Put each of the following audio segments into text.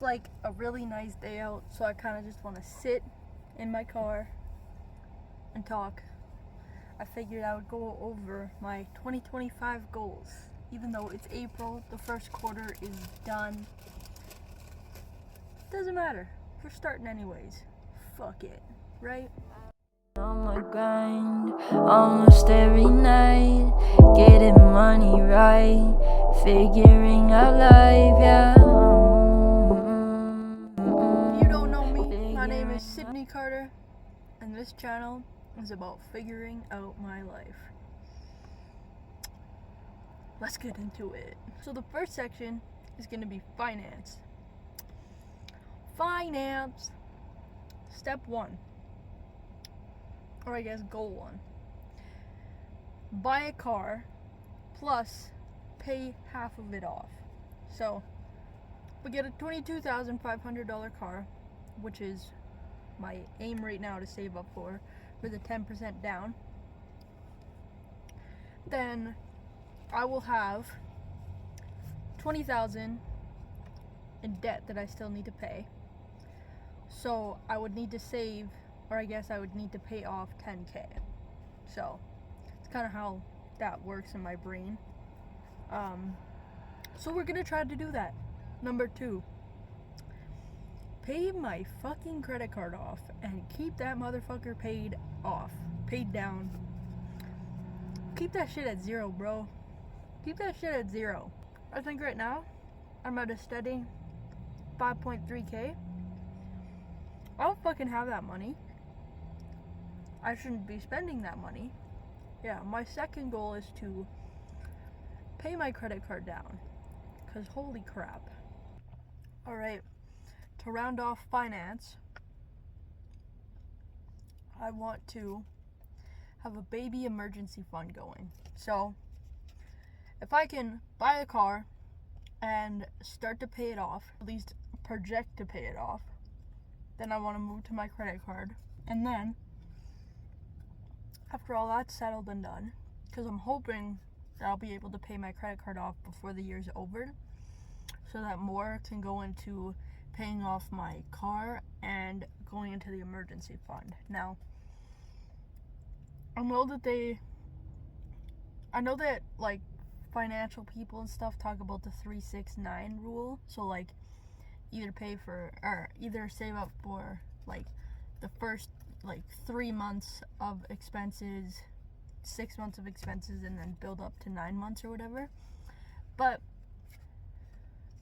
Like a really nice day out, so I kind of just want to sit in my car and talk. I figured I would go over my 2025 goals. Even though it's April, the first quarter is done. Doesn't matter. We're starting anyways. Fuck it, right? On my grind, almost every night, getting money right, figuring out life, yeah. If you don't know me, my name is Sydney Carter, and this channel is about figuring out my life. Let's get into it. So the first section is going to be finance. Finance. Step 1. Or I guess goal 1. Buy a car plus pay half of it off. So we get a $22,500 car, which is my aim right now to save up for the 10% down. Then I will have $20,000 in debt that I still need to pay. So I would need to save, or I guess I would need to pay off $10K. So it's kind of how that works in my brain. So we're gonna try to do that. Number 2, pay my fucking credit card off and keep that motherfucker paid down. Keep that shit at 0, bro. Keep that shit at 0. I think right now I'm at a steady 5.3K. I don't fucking have that money. I shouldn't be spending that money. Yeah, my second goal is to pay my credit card down. Because holy crap. Alright, to round off finance, I want to have a baby emergency fund going. So, if I can buy a car and start to pay it off, at least project to pay it off, then I want to move to my credit card. And then, after all that's settled and done, because I'm hoping that I'll be able to pay my credit card off before the year's over, so that more can go into paying off my car and going into the emergency fund. Now, I know that like financial people and stuff talk about the 3-6-9 rule. So like either save up for like the first like 3 months of expenses, 6 months of expenses, and then build up to 9 months or whatever. But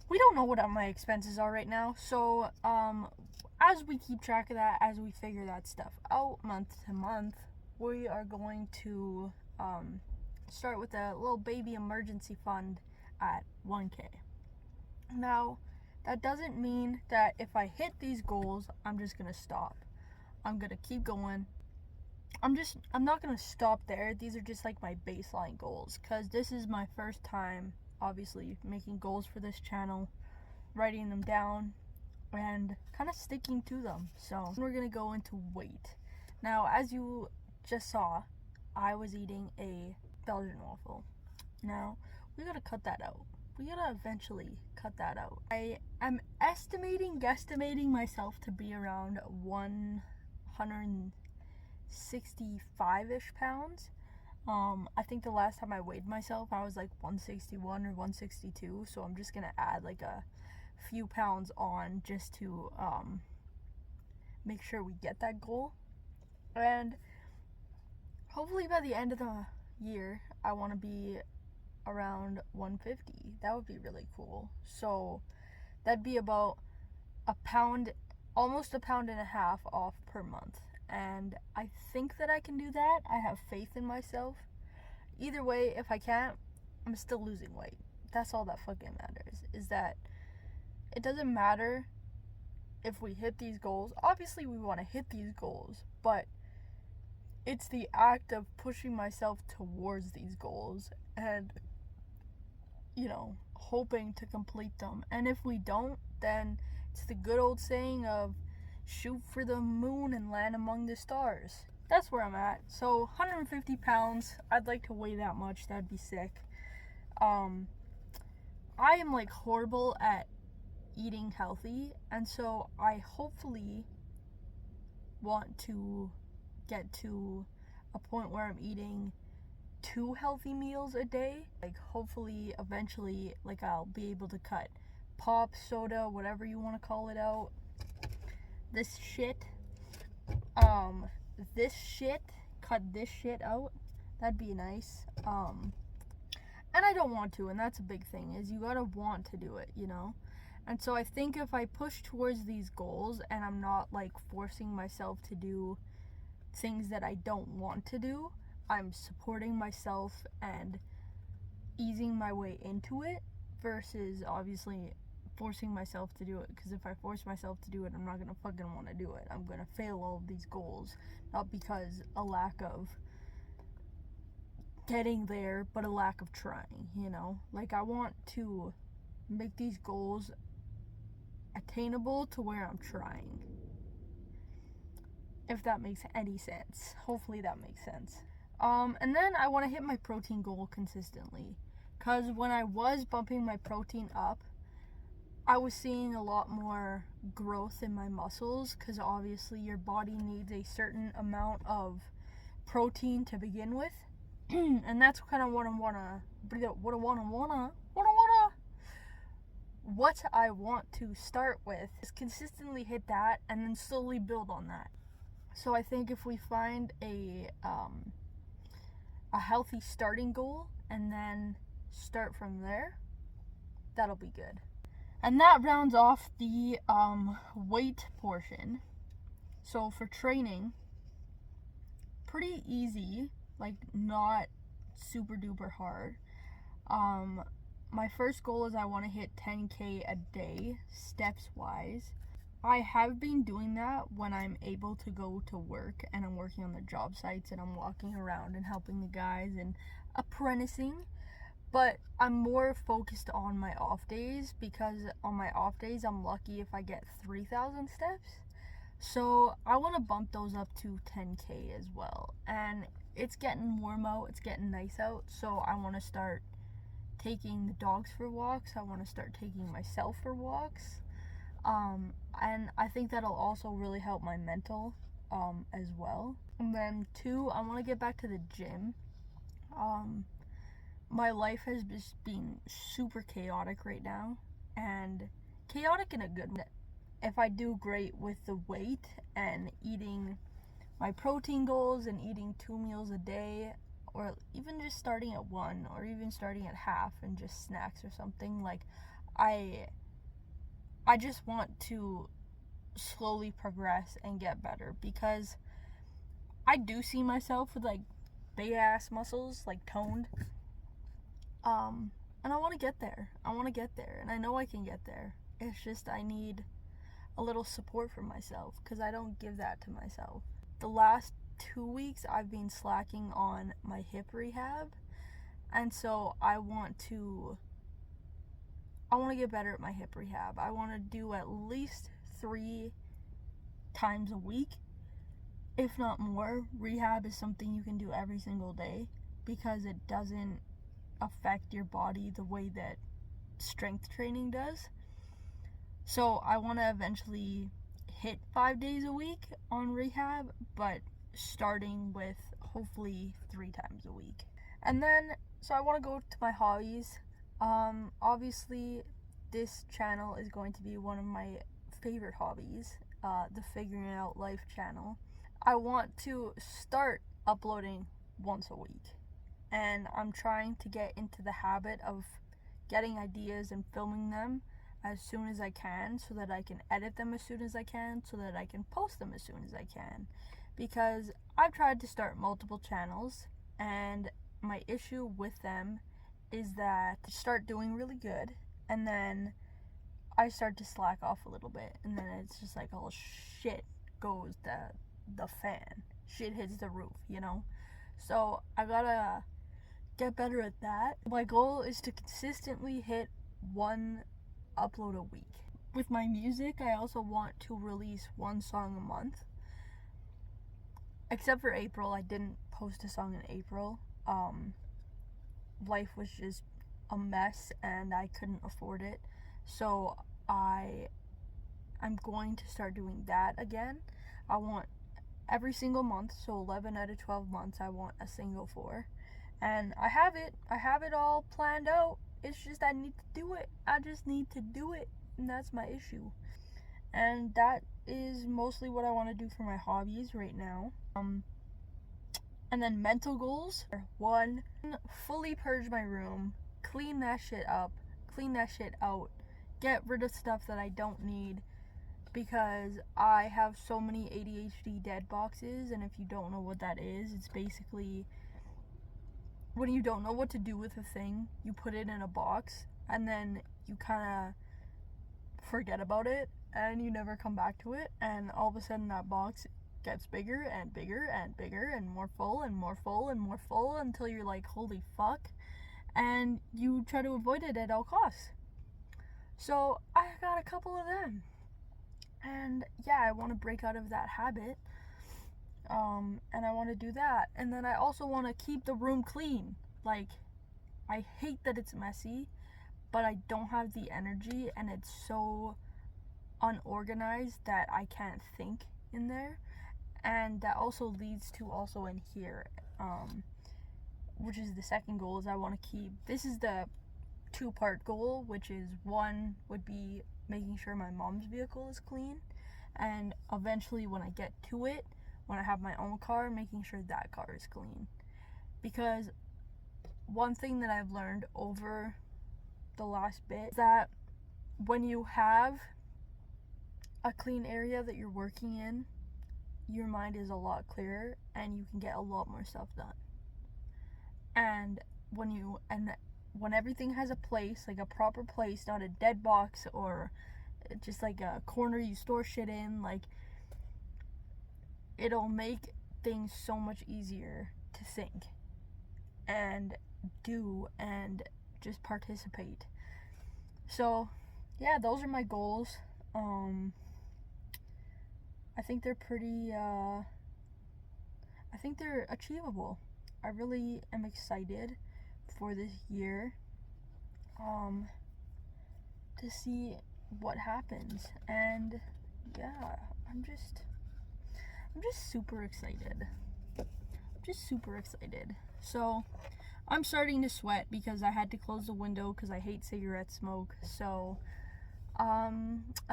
we don't know what my expenses are right now. So as we keep track of that, as we figure that stuff out month to month, we are going to start with a little baby emergency fund at 1K. Now, that doesn't mean that if I hit these goals, I'm just gonna stop. I'm gonna keep going. I'm not gonna stop there. These are just like my baseline goals, because this is my first time, obviously, making goals for this channel, writing them down, and kind of sticking to them. So we're gonna go into weight. Now, as you just saw, I was eating a Belgian waffle. Now, we gotta cut that out. We gotta eventually cut that out. I am guesstimating myself to be around 165-ish pounds. I think the last time I weighed myself, I was like 161 or 162. So I'm just gonna add like a few pounds on just to make sure we get that goal. And hopefully by the end of the year, I want to be around 150. That would be really cool. So that'd be about almost a pound and a half off per month. And I think that I can do that. I have faith in myself. Either way, if I can't, I'm still losing weight. That's all that fucking matters, is that it doesn't matter if we hit these goals. Obviously, we want to hit these goals, but it's the act of pushing myself towards these goals and, hoping to complete them. And if we don't, then it's the good old saying of shoot for the moon and land among the stars. That's where I'm at. So 150 pounds. I'd like to weigh that much. That'd be sick. I am like horrible at eating healthy, and so I hopefully want to get to a point where I'm eating 2 healthy meals a day. Like, hopefully eventually, like, I'll be able to cut pop, soda, whatever you want to call it, out. This shit, cut this shit out. That'd be nice. And I don't want to, and that's a big thing, is you gotta want to do it, you know? And so I think if I push towards these goals and I'm not like forcing myself to do things that I don't want to do, I'm supporting myself and easing my way into it versus obviously forcing myself to do it. Because if I force myself to do it, I'm not gonna fucking want to do it. I'm gonna fail all of these goals, not because a lack of getting there, but a lack of trying, you know? Like, I want to make these goals attainable to where I'm trying. If that makes any sense. Hopefully that makes sense. And then I want to hit my protein goal consistently. Because when I was bumping my protein up, I was seeing a lot more growth in my muscles, because obviously your body needs a certain amount of protein to begin with. And that's kind of what I want to start with, is consistently hit that and then slowly build on that. So I think if we find a healthy starting goal and then start from there, that'll be good. And that rounds off the weight portion. So for training, pretty easy, like not super duper hard. My first goal is I want to hit 10K a day, steps wise. I have been doing that when I'm able to go to work and I'm working on the job sites and I'm walking around and helping the guys and apprenticing. But I'm more focused on my off days, because on my off days I'm lucky if I get 3,000 steps. So I want to bump those up to 10K as well. And it's getting warm out, it's getting nice out, so I want to start taking the dogs for walks. I want to start taking myself for walks. And I think that'll also really help my mental as well. And then 2, I want to get back to the gym. My life has just been super chaotic right now, and chaotic in a good way. If I do great with the weight and eating my protein goals and eating 2 meals a day, or even just starting at 1, or even starting at half and just snacks or something, like I just want to slowly progress and get better, because I do see myself with like big ass muscles, like toned, and I want to get there. And I know I can get there. It's just I need a little support from myself, because I don't give that to myself. The last 2 weeks I've been slacking on my hip rehab, and so I want to get better at my hip rehab. I want to do at least 3 times a week, if not more. Rehab is something you can do every single day, because it doesn't affect your body the way that strength training does. So I want to eventually hit 5 days a week on rehab, but starting with hopefully 3 times a week. And then, so I want to go to my hobbies. Obviously, this channel is going to be one of my favorite hobbies, the Figuring Out Life channel. I want to start uploading once a week, and I'm trying to get into the habit of getting ideas and filming them as soon as I can, so that I can edit them as soon as I can, so that I can post them as soon as I can. Because I've tried to start multiple channels, and my issue with them is that I start doing really good, and then I start to slack off a little bit, and then it's just like, oh shit goes the fan. Shit hits the roof, you know? So I gotta get better at that. My goal is to consistently hit 1 upload a week. With my music, I also want to release 1 song a month. Except for April, I didn't post a song in April. Life was just a mess and I couldn't afford it. So I'm going to start doing that again. I want every single month, so 11 out of 12 months, I want a single 4. And I have it all planned out. It's just I need to do it. I just need to do it, and that's my issue. And that is mostly what I want to do for my hobbies right now. And then mental goals are 1, fully purge my room, clean that shit up, clean that shit out, get rid of stuff that I don't need, because I have so many ADHD dead boxes. And if you don't know what that is, it's basically when you don't know what to do with a thing, you put it in a box and then you kind of forget about it and you never come back to it, and all of a sudden that box gets bigger and bigger and bigger and more full and more full and more full until you're like, holy fuck, and you try to avoid it at all costs. So I got a couple of them, and yeah, I want to break out of that habit, and I want to do that. And then I also want to keep the room clean. Like, I hate that it's messy, but I don't have the energy, and it's so unorganized that I can't think in there. And that also leads to also in here, which is the second goal, is I want to keep, this is the 2-part goal, which is 1 would be making sure my mom's vehicle is clean, and eventually when I get to it, when I have my own car, making sure that car is clean. Because one thing that I've learned over the last bit is that when you have a clean area that you're working in, your mind is a lot clearer and you can get a lot more stuff done. And when everything has a place, like a proper place, not a dead box or just like a corner you store shit in, like, it'll make things so much easier to think and do and just participate. So yeah, those are my goals. I think they're pretty I think they're achievable. I really am excited for this year to see what happens. And yeah, I'm just super excited. So I'm starting to sweat because I had to close the window because I hate cigarette smoke. So I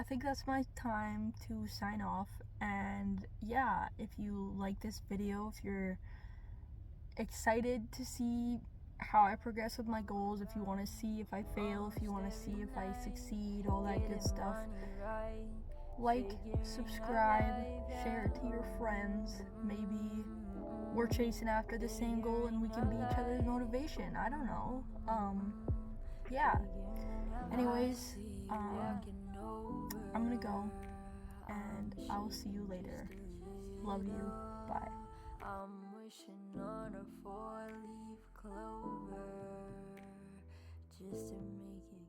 think that's my time to sign off. And yeah, if you like this video, if you're excited to see how I progress with my goals, if you want to see if I fail, if you want to see if I succeed, all that good stuff, like, subscribe, share it to your friends. Maybe we're chasing after the same goal and we can be each other's motivation. I don't know. Yeah. Anyways, I'm gonna go, and I will see you later. Love you. Bye. I'm wishing on a 4-leaf clover just to make it